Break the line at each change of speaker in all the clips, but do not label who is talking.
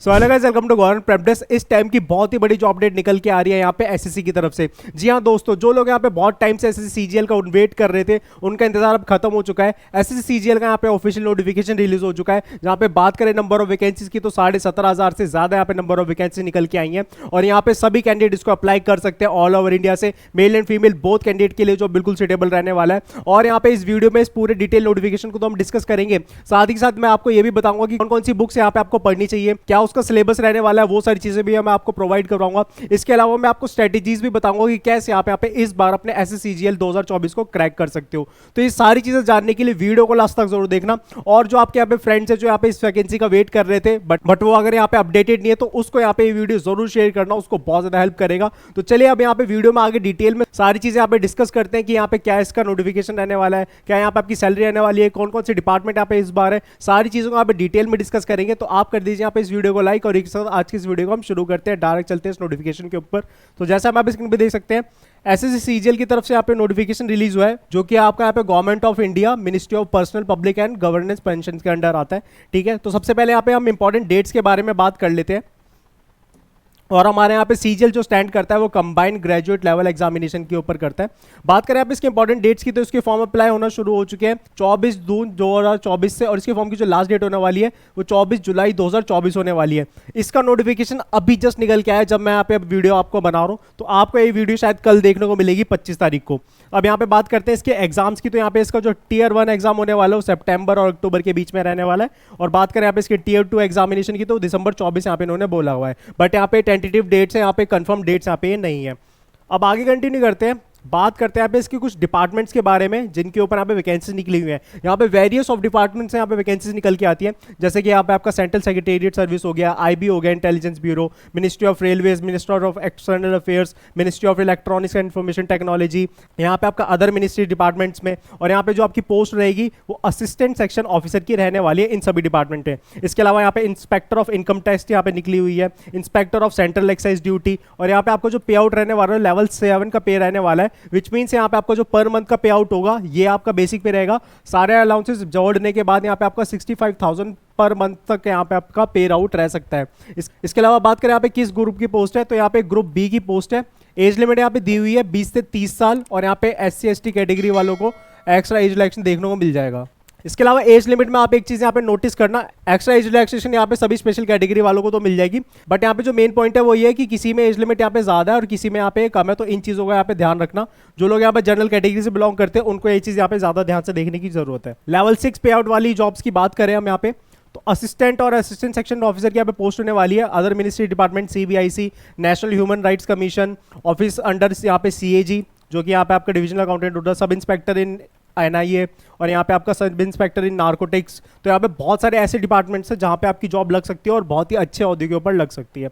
So hello guys, welcome to government prep desk. इस time की बहुत ही बड़ी जॉब अपडेट निकल के आ रही है यहाँ पे एसएससी की तरफ से। जी हाँ दोस्तों, जो लोग यहाँ पे बहुत टाइम से एसएससी सीजीएल का वेट कर रहे थे, उनका इंतजार अब खत्म हो चुका है। एसएससी सीजीएल का यहाँ पे ऑफिशियल नोटिफिकेशन रिलीज हो चुका है, जहाँ पे बात करें नंबर ऑफ वैकेंसीज की तो 17,500 से ज्यादा यहाँ पे नंबर ऑफ वैकेंसी निकल के आई है। और यहाँ पे सभी कैंडिडेट इसको अप्लाई कर सकते हैं ऑल ओवर इंडिया से, male and female both candidate के लिए, जो बिल्कुल सुटेबल रहने वाला है। और यहाँ पे इस वीडियो में इस पूरे डिटेल नोटिफिकेशन को तो हम डिस्कस करेंगे, साथ ही साथ मैं आपको ये भी बताऊंगा कि कौन कौन सी बुक्स यहाँ पे आपको पढ़नी चाहिए, क्या उसका सिलेबस रहने वाला है, वो सारी चीजें भी मैं आपको प्रोवाइड करवाऊंगा। इसके अलावा मैं आपको स्ट्रेटेजीज भी बताऊंगा कि कैसे आप यहाँ पे इस बार अपने एसएससी सीजीएल 2024 को क्रैक कर सकते हो। तो ये सारी चीजें जानने के लिए वीडियो को लास्ट तक जरूर देखना। और जो आपके यहाँ पे फ्रेंड्स है जो यहाँ पे इस वैकेंसी का वेट कर रहे थे बट वो अगर यहाँ पे अपडेटेड नहीं है, तो उसको यहाँ पे वीडियो जरूर शेयर करना, उसको बहुत ज्यादा हेल्प करेगा। तो चलिए अब यहाँ पे वीडियो में आगे डिटेल में सारी चीजें यहाँ पे डिस्कस करते हैं कि यहाँ पे क्या इसका नोटिफिकेशन रहने वाला है, क्या यहाँ पे आपकी सैलरी रहने वाली है, कौन कौन से डिपार्टमेंट यहाँ पे इस बार है, सारी चीजों को यहाँ पे डिटेल में डिस्कस करेंगे। तो आप कर दीजिए यहाँ पे इस वीडियो को लाइक, और एक साथ आज की इस वीडियो को हम शुरू करते हैं, डायरेक्ट चलते हैं इस नोटिफिकेशन के ऊपर। तो जैसा हम आप स्क्रीन पे देख सकते हैं, एसएससी सीजीएल की तरफ से यहाँ पे नोटिफिकेशन रिलीज हुआ है, जो कि आपका यहाँ पे government of India ministry of personnel public and governance pension के अंडर आता है। ठीक है, तो सबसे पहले यहाँ पे हम इंपॉर्टेंट डेट्स के बारे में बात कर लेते हैं। और हमारे यहाँ पे सीजीएल जो स्टैंड करता है वो कंबाइंड ग्रेजुएट लेवल एग्जामिनेशन के ऊपर करता है। बात करें आप इसके इंपॉर्टेंट डेट्स की, तो इसके फॉर्म अप्लाई होना शुरू हो चुके हैं 24 जून 2024 से, और इसके फॉर्म की जो लास्ट डेट होने वाली है वो 24 जुलाई 2024 होने वाली है। इसका नोटिफिकेशन अभी जस्ट निकल के आया जब मैं यहाँ पे वीडियो आपको बना रहा हूँ, तो आपको ये वीडियो शायद कल देखने को मिलेगी 25 तारीख को। अब यहाँ पे बात करते हैं इसके एग्जाम्स की, तो यहाँ पे इसका जो टीयर 1 एग्जाम होने वाला है वो सितंबर और अक्टूबर के बीच में रहने वाला है। और बात करें यहाँ पे इसके टीयर 2 एग्जामिनेशन की, तो दिसंबर 24 यहाँ पे इन्होंने बोला हुआ है, बट यहाँ पे टेंटेटिव डेट्स है, यहाँ पे कंफर्म डेट्स यहाँ पे नहीं है। अब आगे कंटिन्यू करते हैं, बात करते हैं यहाँ पे इसके कुछ डिपार्टमेंट्स के बारे में जिनके ऊपर यहाँ पे वैकेंसीज निकली हुई है। यहाँ पे वेरियस ऑफ डिपार्टमेंट्स से यहाँ पे वैकेंसीज निकल के आती है, जैसे कि यहाँ पे आपका सेंट्रल सेक्रेटेरिएट सर्विस हो गया, आईबी हो गया, intelligence bureau, ministry of railways, ministry of external affairs, ministry of electronics and information technology, यहाँ पे आपका अदर मिनिस्ट्री डिपार्टमेंट्स में। और यहाँ पे जो आपकी पोस्ट रहेगी वो असिस्टेंट सेक्शन ऑफिसर की रहने वाली है इन सभी डिपार्टमेंट में। इसके अलावा यहाँ पे इंस्पेक्टर ऑफ इनकम टैक्स यहाँ पे निकली हुई है, inspector of central excise duty. और यहाँ पे आपको जो पे आउट रहने वाला है लेवल 7 का पे रहने वाला है, विच मीन्स यहाँ पे आपका जो पर मंथ का पे आउट होगा ये आपका बेसिक पे रहेगा। सारे अलाउंसेस जोड़ने के बाद यहाँ पे आपका 65,000 पर मंथ तक यहाँ पे आपका पे आउट रह सकता है। इसके अलावा बात करें यहाँ पे किस ग्रुप की पोस्ट है, तो यहाँ पे ग्रुप बी की पोस्ट है। एज लिमिट यहाँ पे दी हुई है 20 से 30 साल, और यहाँ पे SC ST कैटेगरी वालों को एक्स्ट्रा एज रिलैक्सेशन देखने को मिल जाएगा। इसके अलावा एज लिमिट में आप एक चीज यहाँ पे नोटिस करना, एक्स्ट्रा एज रिलैक्सेशन यहाँ पे सभी स्पेशल कैटेगरी वालों को तो मिल जाएगी, बट यहाँ पे जो मेन पॉइंट है वो ये है कि किसी में एज लिमिट यहाँ पे ज्यादा है और किसी में यहाँ पे कम है। तो इन चीजों का यहाँ पे ध्यान रखना, जो लोग यहाँ पे जनरल कैटेगरी से बिलोंग करते हैं उनको ये चीज यहाँ पे ज्यादा ध्यान से देखने की जरूरत है। लेवल 6 पे आउट वाली जॉब्स की बात करें हम यहाँ पे, तो असिस्टेंट और असिस्टेंट सेक्शन ऑफिसर की यहाँ पे पोस्ट होने वाली है। Other ministry department CBIC, national human rights commission, office under यहाँ पे CAG, जो कि यहाँ पे आपका डिविजनल अकाउंटेंट होता है, सब इंस्पेक्टर इन NIA, और यहाँ पे आपका सब इंस्पेक्टर इन नार्कोटिक्स। तो यहाँ पे बहुत सारे ऐसे डिपार्टमेंट्स हैं जहाँ पे आपकी जॉब लग सकती है और बहुत ही अच्छे औहदे के ऊपर लग सकती है।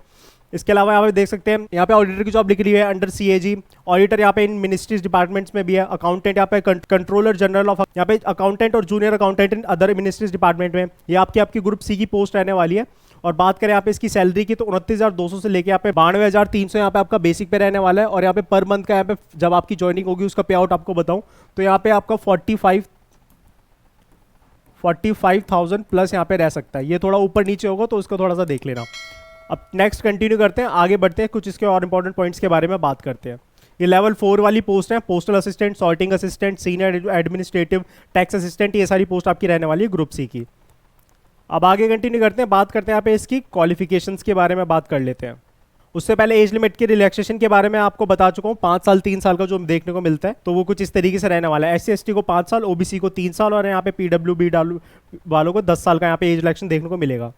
इसके अलावा यहाँ पे देख सकते हैं यहाँ पे ऑडिटर की जॉब लिखी हुई है अंडर CAG। ऑडिटर यहाँ पे इन मिनिस्ट्रीज डिपार्टमेंट्स में भी है। अकाउंटेंट यहाँ पे कंट्रोलर जनरल ऑफ, यहाँ पे अकाउंटेंट और junior accountant in other ministries department में, ये आपकी ग्रुप C की पोस्ट रहने वाली है। और बात करें यहाँ पे इसकी सैलरी की, तो 29,200 से लेके यहाँ पे 92,300 यहाँ पे आपका बेसिक पे रहने वाला है। और यहाँ पे पर मंथ का यहाँ पे जब आपकी ज्वाइनिंग होगी उसका पे आउट आपको बताऊं, तो यहाँ पे आपका 45,000 प्लस यहाँ पे रह सकता है। ये थोड़ा ऊपर नीचे होगा तो उसको थोड़ा सा देख लेना। अब नेक्स्ट कंटिन्यू करते हैं, आगे बढ़ते हैं, कुछ इसके और इंपॉर्टेंट पॉइंट्स के बारे में बात करते हैं। ये लेवल 4 वाली पोस्ट है, postal assistant, sorting assistant, senior administrative, tax assistant, ये सारी पोस्ट आपकी रहने वाली है ग्रुप C की। अब आगे कंटिन्यू करते हैं, बात करते हैं यहाँ पे इसकी क्वालिफिकेशंस के बारे में बात कर लेते हैं। उससे पहले एज लिमिट के रिलैक्सेशन के बारे में आपको बता चुका हूँ, 5 साल 3 साल का जो देखने को मिलता है, तो वो कुछ इस तरीके से रहने वाला है। SC ST को 5 साल, OBC को 3 साल, और यहाँ पे PWB वालों को 10 साल का यहाँ पे एज रिलैक्सेशन देखने को मिलेगा।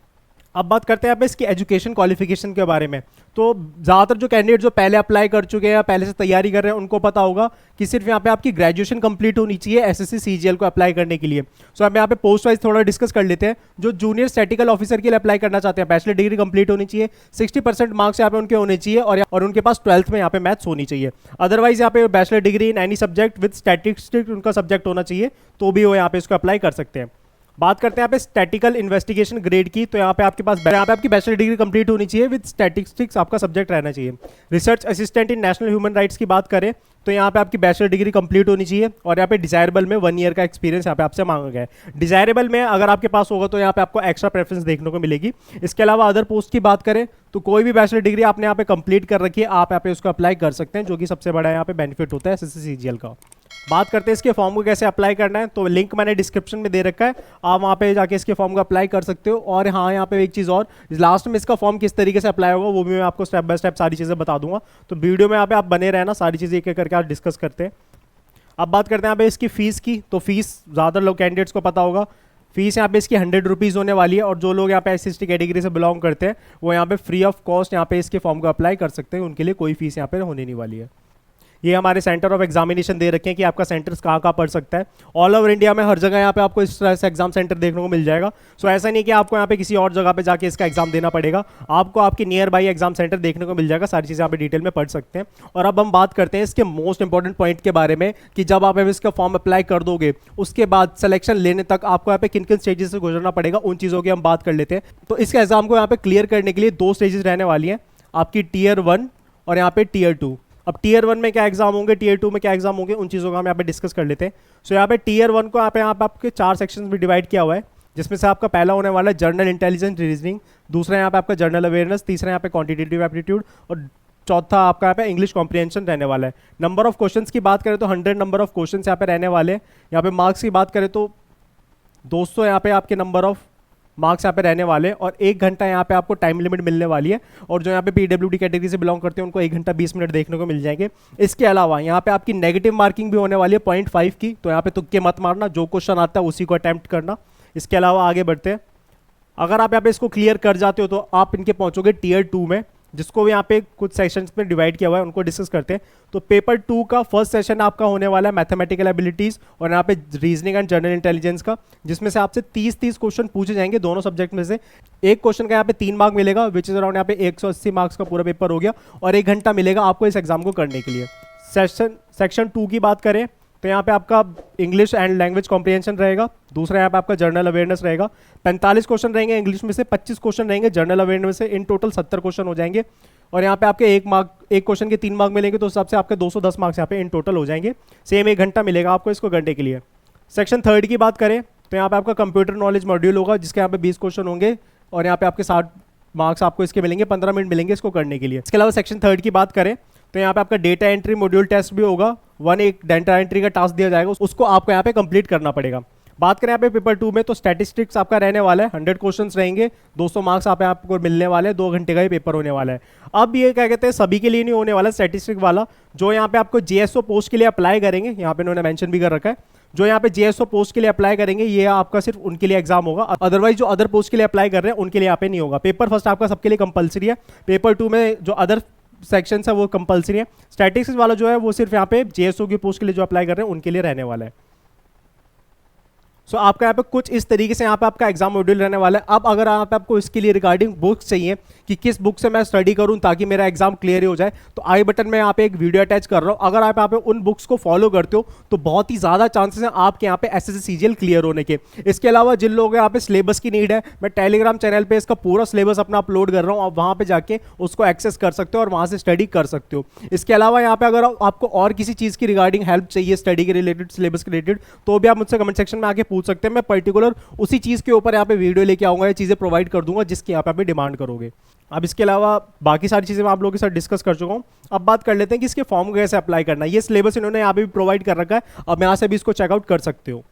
अब बात करते हैं यहाँ पे इसकी एजुकेशन क्वालिफिकेशन के बारे में। तो ज़्यादातर जो कैंडिडेट जो पहले अप्लाई कर चुके हैं या पहले से तैयारी कर रहे हैं उनको पता होगा कि सिर्फ यहाँ पे आपकी ग्रेजुएशन कंप्लीट होनी चाहिए एसएससी सीजीएल को अप्लाई करने के लिए। सो हम यहाँ पे पोस्ट वाइज थोड़ा डिस्कस कर लेते हैं। जो जूनियर स्टैटिकल ऑफिसर के लिए अप्लाई करना चाहते हैं, बैचलर डिग्री कंप्लीट होनी चाहिए, 60% मार्क्स यहाँ पे उनके होने चाहिए, और उनके पास 12th में यहाँ पे मैथ्स होनी चाहिए। अदरवाइज यहाँ पे bachelor degree in any subject with statistics उनका सब्जेक्ट होना चाहिए, तो भी वो यहाँ पे इसको अप्लाई कर सकते हैं। बात करते हैं यहाँ पे स्टैटिकल इन्वेस्टिगेशन ग्रेड की, तो यहाँ पे आपके पास यहाँ पे आपकी बैचलर डिग्री कंप्लीट होनी चाहिए विद स्टैटिस्टिक्स आपका सब्जेक्ट रहना चाहिए। Research assistant in national human rights की बात करें तो यहाँ पे आपकी बैचलर डिग्री कंप्लीट होनी चाहिए और यहाँ पे डिजायरेबल में 1 ईयर का एक्सपीरियंस यहाँ पे आपसे मांगा गया है। डिजायरेबल में अगर आपके पास होगा तो यहाँ पे आपको एक्स्ट्रा प्रेफरेंस देखने को मिलेगी। इसके अलावा अदर पोस्ट की बात करें तो कोई भी बैचलर डिग्री आपने यहाँ पे कंप्लीट कर रखी है, आप यहाँ पे उसको अप्लाई कर सकते हैं, जो कि सबसे बड़ा यहाँ पे बेनिफिट होता है एसएससी सीजीएल का। बात करते हैं इसके फॉर्म को कैसे अप्लाई करना है, तो लिंक मैंने डिस्क्रिप्शन में दे रखा है, आप वहाँ पे जाके इसके फॉर्म को अप्लाई कर सकते हो। और हाँ, यहाँ पे एक चीज़ और, लास्ट में इसका फॉर्म किस तरीके से अप्लाई होगा वो भी मैं आपको स्टेप बाय स्टेप सारी चीज़ें बता दूंगा, तो वीडियो में यहाँ पे आप बने रहना, सारी चीज़ें एक एक करके आज डिस्कस करते हैं। अब बात करते हैं यहाँ पे इसकी फीस की, तो फीस ज़्यादा लोग कैंडिडेट्स को पता होगा, फीस यहाँ पे इसकी 100 रुपीज़ होने वाली है। और जो लोग यहाँ पे एससी कैटेगरी से बिलोंग करते हैं वो यहाँ पे फ्री ऑफ कॉस्ट यहाँ पे इसके फॉर्म को अप्लाई कर सकते हैं, उनके लिए कोई फीस यहाँ पे होने नहीं वाली है। ये हमारे सेंटर ऑफ एग्जामिनेशन दे रखे हैं कि आपका सेंटर्स कहाँ पड़ सकता है। ऑल ओवर इंडिया में हर जगह यहाँ पे आपको इस तरह से एग्जाम सेंटर देखने को मिल जाएगा। सो ऐसा नहीं कि आपको यहाँ पे किसी और जगह पे जाके इसका एग्जाम देना पड़ेगा, आपको आपकी नियर बाई एग्जाम सेंटर देखने को मिल जाएगा। सारी चीज़ें यहाँ पे डिटेल में पढ़ सकते हैं। और अब हम बात करते हैं इसके मोस्ट इंपॉर्टेंट पॉइंट के बारे में कि जब आप इसका फॉर्म अप्लाई कर दोगे उसके बाद सिलेक्शन लेने तक आपको यहाँ पे किन किन स्टेजेस से गुजरना पड़ेगा, उन चीज़ों की हम बात कर लेते हैं। तो इसके एग्जाम को यहाँ पे क्लियर करने के लिए 2 स्टेजेस रहने वाली हैं, आपकी टीयर 1 और यहाँ पे टीयर 2। अब टीयर 1 में क्या एग्जाम होंगे, टीयर 2 में क्या एग्जाम होंगे, उन चीज़ों का हम यहाँ पे डिस्कस कर लेते हैं। सो यहाँ पे टीयर 1 को यहाँ पे आपके 4 सेक्शंस में डिवाइड किया हुआ है, जिसमें से आपका पहला होने वाला है जनरल इंटेलिजेंस रीजनिंग, दूसरा यहाँ पे आपका जनरल अवेयरनेस, तीसरा यहाँ पे क्वांटिटेटिव एप्टीट्यूड और चौथा आपका यहाँ पे इंग्लिश कॉम्प्रिहेंशन रहने वाला है। नंबर ऑफ क्वेश्चंस की बात करें तो 100 नंबर ऑफ क्वेश्चन यहाँ पे रहने वाले हैं। यहाँ पे मार्क्स की बात करें तो 200 यहाँ पे आपके नंबर ऑफ मार्क्स यहाँ पे रहने वाले और 1 घंटा यहाँ पे आपको टाइम लिमिट मिलने वाली है। और जो यहाँ पे पीडब्ल्यूडी कैटेगरी से बिलोंग करते हैं उनको 1 घंटा 20 मिनट देखने को मिल जाएंगे। इसके अलावा यहाँ पे आपकी नेगेटिव मार्किंग भी होने वाली है 0.5 की, तो यहाँ पे तुक्के मत मारना, जो क्वेश्चन आता है उसी को अटैम्प्ट करना। इसके अलावा आगे बढ़ते हैं, अगर आप यहाँ पे इसको क्लियर कर जाते हो तो आप इनके पहुँचोगे टीयर 2 में, जिसको यहाँ पे कुछ सेशंस में डिवाइड किया हुआ है, उनको डिस्कस करते हैं। तो पेपर 2 का फर्स्ट सेशन आपका होने वाला है मैथमेटिकल एबिलिटीज और यहाँ पे रीजनिंग एंड जनरल इंटेलिजेंस का, जिसमें से आपसे 30 क्वेश्चन पूछे जाएंगे दोनों सब्जेक्ट में से। एक क्वेश्चन का यहाँ पे 3 मार्क मिलेगा, विच इज अराउंड यहाँ पे 180 मार्क्स का पूरा पेपर हो गया और 1 घंटा मिलेगा आपको इस एग्जाम को करने के लिए। सेक्शन 2 की बात करें तो यहाँ पे आपका इंग्लिश एंड लैंग्वेज कॉम्प्रिहेंशन रहेगा, दूसरा यहाँ पे आपका जनरल अवेयरनेस रहेगा। 45 क्वेश्चन रहेंगे इंग्लिश में से, 25 क्वेश्चन रहेंगे जनरल अवेयरनेस में से, इन टोटल 70 क्वेश्चन हो जाएंगे। और यहाँ पे आपके एक क्वेश्चन के 3 मार्क मिलेंगे, तो उस हिसाब से आपके 210 मार्क्स यहाँ पे इन टोटल हो जाएंगे। सेम 1 घंटा मिलेगा आपको इसको करने के लिए। सेक्शन 3 की बात करें तो यहाँ पे आपका कंप्यूटर नॉलेज मॉड्यूल होगा, जिसके यहाँ पे 20 क्वेश्चन होंगे और यहाँ पे आपके 60 मार्क्स आपको इसके मिलेंगे, 15 मिनट मिलेंगे इसको करने के लिए। इसके अलावा सेक्शन 3 की बात करें तो यहाँ पे आपका डेटा एंट्री मॉड्यूल टेस्ट भी होगा, एक डेटा एंट्री का टास्क दिया जाएगा, उसको आपको यहाँ पे कंप्लीट करना पड़ेगा। बात करें यहाँ पे पेपर 2 में तो स्टैटिस्टिक्स आपका रहने वाला है, 100 क्वेश्चंस रहेंगे, 200 मार्क्स आपको मिलने वाले हैं, 2 घंटे का ही पेपर होने वाला है। अब ये क्या कहते हैं, सभी के लिए नहीं होने वाला स्टैटिस्टिक्स वाला, जो यहाँ पे आपको जेएसओ पोस्ट के लिए अप्लाई करेंगे, यहाँ पे उन्होंने मेंशन भी कर रखा है, जो यहाँ पे जेएसओ पोस्ट के लिए अप्लाई करेंगे ये आपका सिर्फ उनके लिए एग्जाम होगा, अदरवाइज जो अदर पोस्ट के लिए अप्लाई कर रहे हैं उनके लिए यहाँ पे नहीं होगा। पेपर फर्स्ट आपका सबके लिए कंपलसरी है, पेपर 2 में जो अदर सेक्शन है वो कंपलसरी है। स्टैटिस्टिक्स वाला जो है वो सिर्फ यहाँ पे जेएसओ की पोस्ट के लिए जो अप्लाई कर रहे हैं उनके लिए रहने वाला है। सो आपका यहाँ पे कुछ इस तरीके से यहाँ पे आपका एग्जाम मॉड्यूल रहने वाला है। अब अगर यहाँ पे आपको इसके लिए रिगार्डिंग बुक्स चाहिए कि किस बुक से मैं स्टडी करूँ ताकि मेरा एग्जाम क्लियर हो जाए, तो आई बटन में यहाँ पे एक वीडियो अटैच कर रहा हूँ। अगर आप यहाँ पे उन बुक्स को फॉलो करते हो तो बहुत ही ज़्यादा चांसेस हैं आपके यहाँ पे एसएससी सीजीएल क्लियर होने के। इसके अलावा जिन लोगों को यहाँ पे सिलेबस की नीड है, मैं टेलीग्राम चैनल पर इसका पूरा सिलेबस अपना अपलोड कर रहा हूँ, आप वहाँ पर जाके उसको एक्सेस कर सकते हो और वहाँ से स्टडी कर सकते हो। इसके अलावा यहाँ पे अगर आपको और किसी चीज़ की रिगार्डिंग हेल्प चाहिए स्टडी के रिलेटेड, सिलेबस के रिलेटेड, तो भी आप मुझसे कमेंट सेक्शन में आके पूछ सकते हैं। मैं पर्टिकुलर उसी चीज के ऊपर यहाँ पे वीडियो लेके आऊंगा, ये चीजें प्रोवाइड कर दूंगा जिसकी यहाँ पे डिमांड करोगे। अब इसके अलावा बाकी सारी चीजें मैं आप लोगों के साथ डिस्कस कर चुका हूँ। अब बात कर लेते हैं कि इसके फॉर्म को कैसे अप्लाई करना है। ये सिलेबस इन्होंने यहाँ पे भी प्रोवाइड कर रखा है, अब यहाँ से भी इसको चेकआउट कर सकते हो।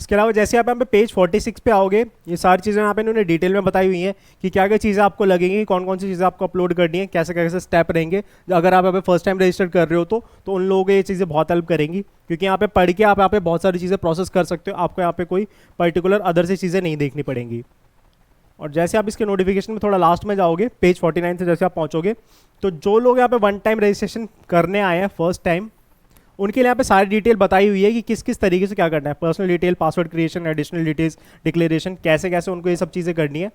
इसके अलावा जैसे आप यहाँ पे पेज 46 पे आओगे, ये सारी चीज़ें यहाँ पे इन्होंने डिटेल में बताई हुई हैं कि क्या क्या चीज़ें आपको लगेंगी, कौन कौन सी चीज़ें आपको अपलोड करनी है, कैसे कैसे स्टेप रहेंगे। अगर आप यहाँ पे फर्स्ट टाइम रजिस्टर कर रहे हो तो उन लोगों को ये चीज़ें बहुत हेल्प करेंगी, क्योंकि यहाँ पे पढ़ के आप यहाँ पे बहुत सारी चीज़ें प्रोसेस कर सकते हो, आपको यहाँ पे कोई पर्टिकुलर अदर से चीज़ें नहीं देखनी पड़ेंगी। और जैसे आप इसके नोटिफिकेशन में थोड़ा लास्ट में जाओगे, पेज 49 से जैसे आप पहुँचोगे, तो जो लोग यहाँ पे 1 टाइम रजिस्ट्रेशन करने आए हैं फर्स्ट टाइम, उनके लिए यहाँ पे सारी डिटेल बताई हुई है कि किस किस तरीके से क्या करना है। Personal detail, password creation, additional details, declaration, कैसे कैसे उनको ये सब चीज़ें करनी है,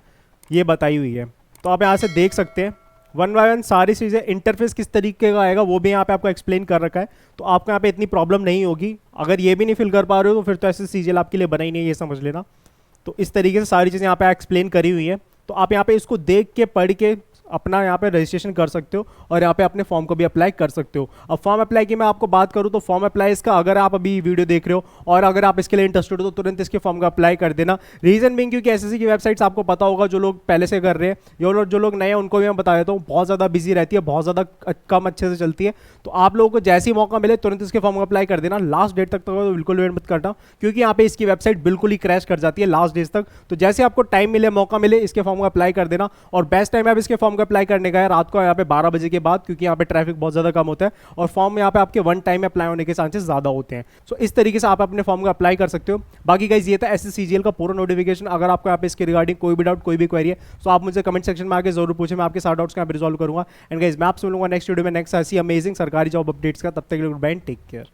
ये बताई हुई है। तो आप यहाँ से देख सकते हैं वन बाय वन सारी चीज़ें, इंटरफेस किस तरीके का आएगा वो भी यहाँ पे आपको एक्सप्लेन कर रखा है, तो आपको यहाँ पे इतनी प्रॉब्लम नहीं होगी। अगर ये भी नहीं फिल कर पा रहे हो तो फिर तो ऐसे सीजीएल आपके लिए बना ही नहीं है, ये समझ लेना। तो इस तरीके से सारी चीज़ें यहाँ पे एक्सप्लेन करी हुई है, तो आप यहाँ पे इसको देख के पढ़ के अपना यहाँ पे रजिस्ट्रेशन कर सकते हो और यहाँ पे अपने फॉर्म को भी अप्लाई कर सकते हो। अब फॉर्म अप्लाई की मैं आपको बात करूँ तो फॉर्म अप्लाई इसका, अगर आप अभी वीडियो देख रहे हो और अगर आप इसके लिए इंटरेस्टेड हो तो तुरंत इसके फॉर्म का अप्लाई कर देना। रीजन बिंग क्योंकि एसएससी की वेबसाइट्स आपको पता होगा, जो लोग पहले से कर रहे हैं या जो लोग नए हैं उनको भी मैं बता देता हूँ, बहुत ज़्यादा बिजी रहती है, बहुत ज़्यादा कम अच्छे से चलती है। तो आप लोगों को जैसे ही मौका मिले तुरंत इसके फॉर्म का अप्लाई कर देना। लास्ट डेट तक तो बिल्कुल वेट मत करना, क्योंकि यहाँ पे इसकी वेबसाइट बिल्कुल ही क्रैश कर जाती है लास्ट डेज तक। तो जैसे आपको टाइम मिले, मौका मिले, इसके फॉर्म का अप्लाई कर देना। और बेस्ट टाइम आप इसके फॉर्म का अप्लाई करने का है रात को यहाँ पे 12 बजे के बाद, क्योंकि यहाँ पे ट्रैफिक बहुत ज़्यादा कम होता है और फॉर्म यहाँ पे आपके वन टाइम में अप्लाई होने के चांसेस ज़्यादा होते हैं। सो इस तरीके से आप अपने फॉर्म का अप्लाई कर सकते हो। बाकी गाइस ये था एसएससीजीएल का पूरा नोटिफिकेशन। अगर आपको यहाँ पे इसके रिगार्डिंग कोई भी डाउट, कोई भी क्वेरी है, तो आप मुझे कमेंट सेक्शन में आके जरूर पूछे, मैं आपके सारे डाउट्स को यहाँ पे रिजॉल्व करूंगा। एंड गाइस मैं आपसे मिलूंगा नेक्स्ट वीडियो में नेक्स्ट ऐसी अमेजिंग सरकारी जॉब अपडेट्स का। तब तक के लिए good bye and take care.